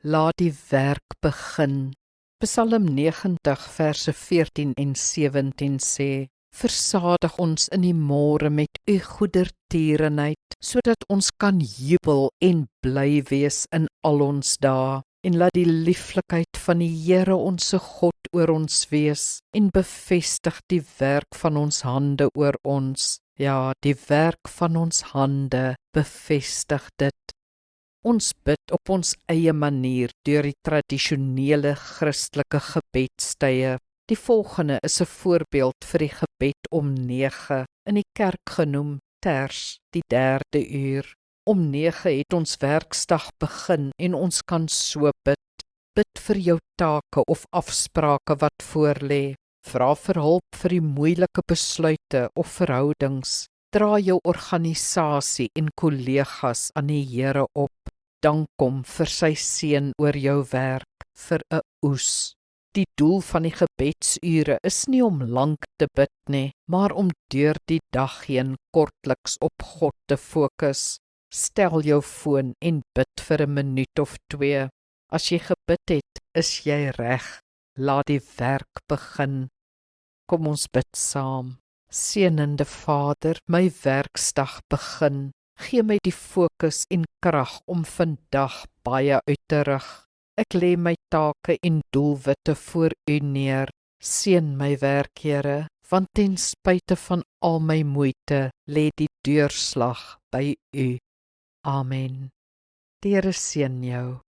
laat die werk begin. Psalm 90 verse 14 en 17 sê, versadig ons in die môre met u goedertierenheid, sodat ons kan jubel en bly wees in al ons dae. En laat die lieflikheid van die Here onse God oor ons wees, en bevestig die werk van ons hande oor ons. Ja, die werk van ons hande bevestig dit. Ons bid op ons eie manier deur die tradisionele Christelike gebedstye. Die volgende is 'n voorbeeld vir die gebed om 9, in die kerk genoem Ters, die 3de uur. Om 9 het ons werksdag begin en ons kan so bid. Bid vir jou take of afsprake wat voorlê. Vra vir hulp vir die moeilike besluite of verhoudings. Dra jou organisasie en kollegas aan die Here op. Dank hom vir sy seën oor jou werk, vir 'n oes. Die doel van die gebedsure is nie om lank te bid nie, maar om deur die dag heen kortliks op God te fokus. Stel jou foon en bid vir 'n minuut of 2. As jy gebid het, is jy reg. Laat die werk begin. Kom ons bid saam. Seënende Vader, my werksdag begin. Gee my die fokus en krag om vandag baie uit te rig. Ek lê my take en doelwitte voor U neer. Seën my werk, Here, want ten spyte van al my moeite, lê die deurslag by U. Amen. Die Here seën jou.